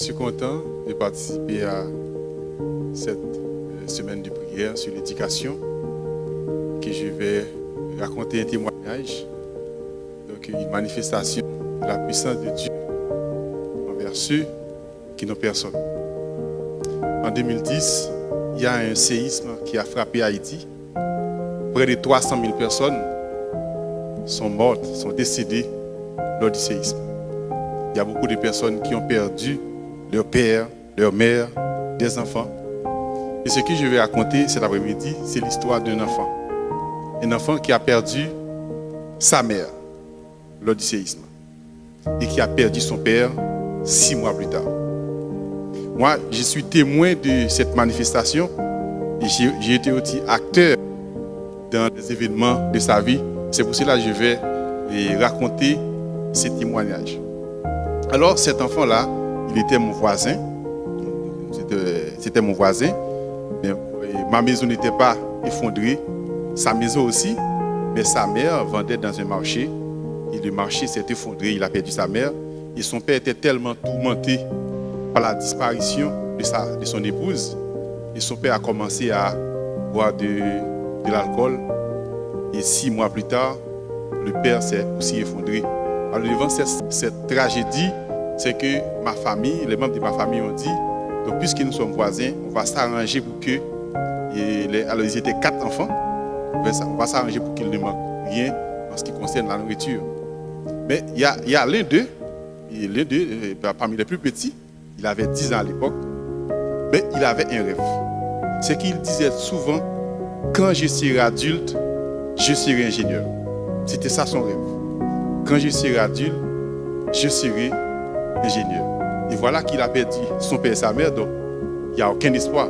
suis content de participer à cette semaine de prière sur l'éducation, que je vais raconter un témoignage, donc une manifestation de la puissance de Dieu envers ceux qui n'ont personne. En 2010, il y a un séisme qui a frappé Haïti. Près de 300 000 personnes sont mortes, sont décédées lors du séisme. Il y a beaucoup de personnes qui ont perdu leur père, leur mère, des enfants. Et ce que je vais raconter cet après-midi, c'est l'histoire d'un enfant. Un enfant qui a perdu sa mère lors du séisme et qui a perdu son père 6 mois plus tard. Moi, je suis témoin de cette manifestation et j'ai été aussi acteur dans des événements de sa vie. C'est pour cela que je vais raconter ces témoignages. Alors, cet enfant-là, il était mon voisin. C'était mon voisin. Mais ma maison n'était pas effondrée. Sa maison aussi. Mais sa mère vendait dans un marché. Et le marché s'est effondré. Il a perdu sa mère. Et son père était tellement tourmenté par la disparition de son épouse. Et son père a commencé à boire de l'alcool. Et 6 mois plus tard, le père s'est aussi effondré. Alors, devant cette tragédie, c'est que ma famille, les membres de ma famille ont dit, donc puisque nous sommes voisins, on va s'arranger pour que, alors ils étaient 4 enfants, on va s'arranger pour qu'il ne manque rien en ce qui concerne la nourriture. Mais il y a l'un d'eux, parmi les plus petits, il avait 10 ans à l'époque, mais il avait un rêve. C'est qu'il disait souvent, quand je serai adulte, je serai ingénieur. C'était ça son rêve. Quand je serai adulte, je serai ingénieur. Et voilà qu'il a perdu son père et sa mère, donc il n'y a aucun espoir.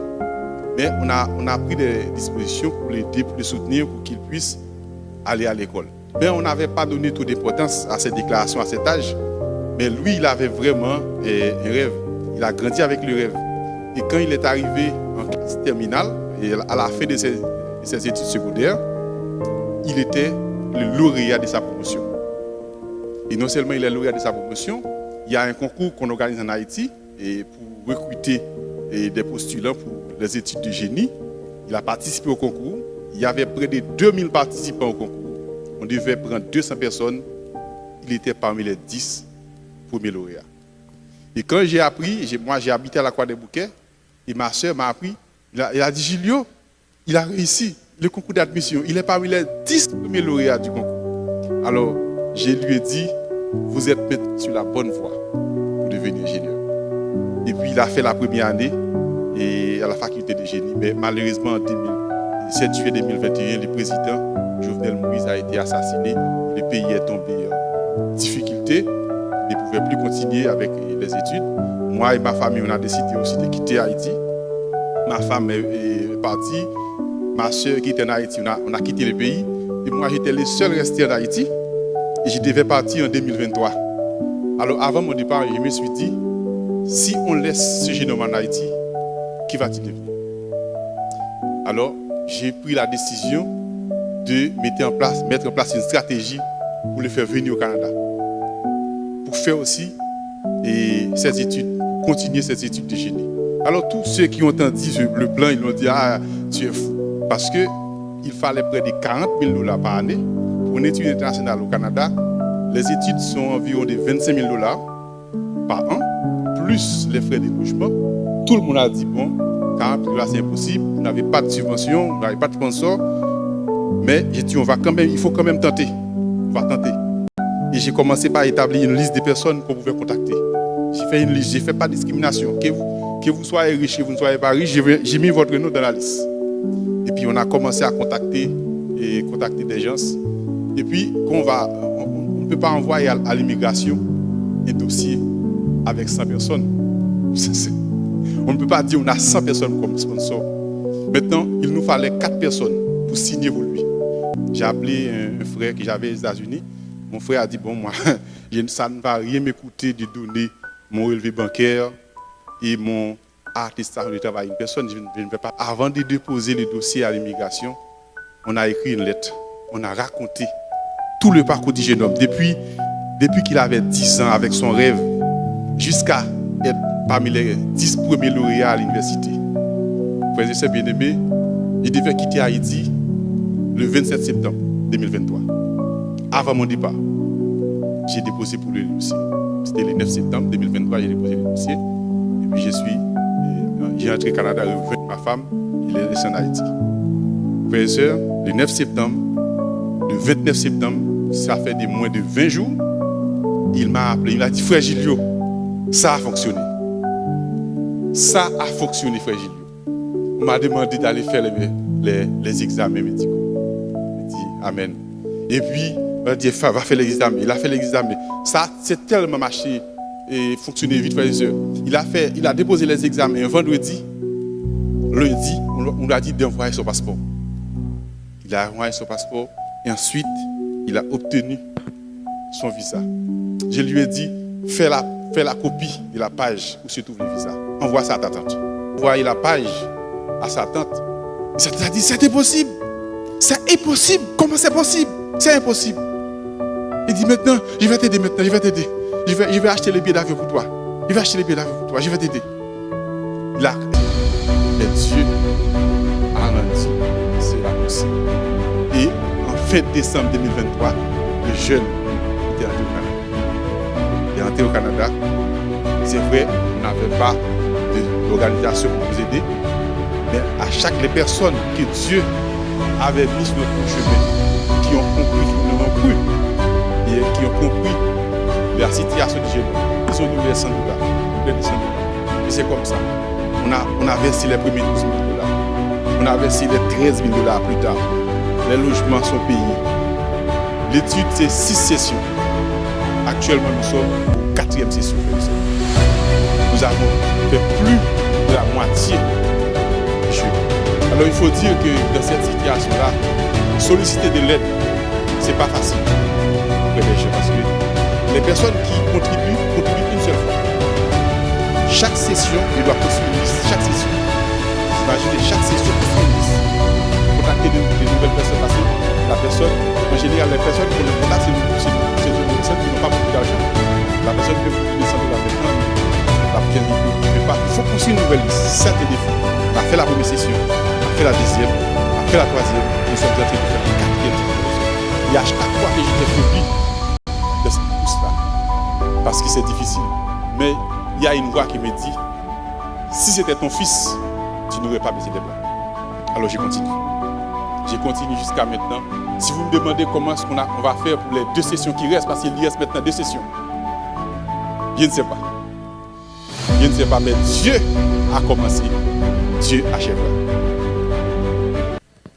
Mais on a pris des dispositions pour l'aider, pour le soutenir, pour qu'il puisse aller à l'école. Mais on n'avait pas donné toute d'importance à cette déclaration à cet âge. Mais lui, il avait vraiment un rêve. Il a grandi avec le rêve. Et quand il est arrivé en classe terminale, et à la fin de ses études secondaires, il était le lauréat de sa promotion. Et non seulement il est lauréat de sa promotion, il y a un concours qu'on organise en Haïti et pour recruter des postulants pour les études de génie. Il a participé au concours. Il y avait près de 2000 participants au concours. On devait prendre 200 personnes. Il était parmi les 10 premiers lauréats. Et quand j'ai appris, moi j'ai habité à la Croix-des-Bouquets, et ma soeur m'a appris, il a dit, Julio, il a réussi le concours d'admission. Il est parmi les 10 premiers lauréats du concours. Alors, je lui ai dit, vous êtes maintenant sur la bonne voie pour devenir ingénieur. Et puis, il a fait la première année à la faculté de génie. Mais malheureusement, le 7 juillet 2021, le président Jovenel Moïse a été assassiné. Le pays est tombé en difficulté. Il ne pouvait plus continuer avec les études. Moi et ma famille, on a décidé aussi de quitter Haïti. Ma femme est partie. Ma soeur qui était en Haïti, on a quitté le pays. Et moi, j'étais le seul resté en Haïti. Et je devais partir en 2023. Alors, avant mon départ, je me suis dit, si on laisse ce jeune homme en Haïti, qui va-t-il devenir? Alors, j'ai pris la décision de mettre en place une stratégie pour le faire venir au Canada. Pour faire aussi ses études, pour continuer ses études de génie. Alors, tous ceux qui ont entendu le plan, ils m'ont dit, ah, tu es fou. Parce qu'il fallait près de 40 000 $ par année. Pour une étude internationale au Canada, les études sont environ de 25 000 $ par an, plus les frais de logement. Tout le monde a dit, bon, 40 000 $, c'est impossible, vous n'avez pas de subvention, vous n'avez pas de sponsor. Mais j'ai dit, il faut quand même tenter. On va tenter. Et j'ai commencé par établir une liste de personnes qu'on pouvait contacter. J'ai fait une liste, j'ai fait pas de discrimination. Que vous soyez riche, que vous ne soyez pas riche, j'ai mis votre nom dans la liste. Et puis on a commencé à contacter des gens. Et puis on ne peut pas envoyer à l'immigration un dossier avec 100 personnes. On ne peut pas dire qu'on a 100 personnes comme sponsor. Maintenant, il nous fallait 4 personnes pour signer pour lui. J'ai appelé un frère que j'avais aux États-Unis. Mon frère a dit, bon, moi, ça ne va rien m'écouter de donner mon relevé bancaire et mon attestation de travail à une personne. Je ne vais pas. Avant de déposer le dossier à l'immigration, on a écrit une lettre. On a raconté tout le parcours du jeune homme. Depuis qu'il avait 10 ans avec son rêve, jusqu'à être parmi les 10 premiers lauréats à l'université. Frères et sœurs bien-aimés, il devait quitter Haïti le 27 septembre 2023. Avant mon départ, j'ai déposé pour le dossier. C'était le 9 septembre 2023, j'ai déposé le dossier. Et puis j'ai entré au Canada, j'ai rejoint ma femme, il est resté en Haïti. Frères et sœurs, le 9 septembre, le 29 septembre, ça fait des moins de 20 jours, il m'a appelé, il m'a dit, frère Gilio, ça a fonctionné. Ça a fonctionné, frère Gilio. On m'a demandé d'aller faire les examens médicaux. Il dit, Amen. Et puis, on a dit, va faire les examens. Il a fait les examens. Ça, c'est tellement marché et fonctionné vite, frère et sœurs. Il a déposé les examens un vendredi. Lundi, on lui a dit d'envoyer son passeport. Il a envoyé son passeport et ensuite, il a obtenu son visa. Je lui ai dit, fais la copie de la page où se trouve le visa. Envoie ça à ta tante. Envoyez la page à sa tante. Sa tante a dit, c'est impossible. C'est impossible. Comment c'est possible? C'est impossible. Il dit, maintenant, je vais t'aider maintenant, je vais t'aider. Je vais acheter les billets d'avion pour toi. Je vais acheter les billets d'avion pour toi, je vais t'aider. Là, et Dieu a rendu cela possible. Et en fin décembre 2023, le jeune était rentré au Canada. Il est rentré au Canada. C'est vrai, on n'avait pas d'organisation pour nous aider, mais à les personnes que Dieu avait mis sur notre chemin, qui ont compris, qui nous ont cru, et qui ont compris la situation du jeune, ils ont donné les 100 $. Et c'est comme ça. On a versé les premiers 12 000 $. On a versé les 13 000 $ plus tard. Les logements sont payés. L'étude, c'est 6 sessions. Actuellement, nous sommes aux 4e session. Nous avons fait plus de la moitié du jeu. Alors, il faut dire que dans cette situation-là, solliciter de l'aide, ce n'est pas facile auprès des gens parce que les personnes qui contribuent une seule fois. Chaque session, il doit construire une liste. Chaque session. Imaginez, chaque session construire une liste. Contacter de nouvelles personnes parce que la personne, en général, les personnes qui ont le contact, c'est des personnes qui n'ont pas beaucoup d'argent. La personne peut vous descendre de la maintenant, la prochaine ne peut pas. Il faut construire une nouvelle liste. C'est un défi. On a fait la première session, on a fait la deuxième, on a fait la troisième, nous sommes en train de faire la quatrième session. Et à chaque fois que j'étais phobie de cela, parce que c'est difficile. Mais il y a une voix qui me dit, si c'était ton fils, tu n'aurais pas baissé les bras. Alors je continue. Je continue jusqu'à maintenant. Si vous me demandez comment est-ce qu'on va faire pour les 2 sessions qui restent, parce qu'il y reste maintenant 2 sessions, je ne sais pas. Je ne sais pas, mais Dieu a commencé, Dieu achèvera.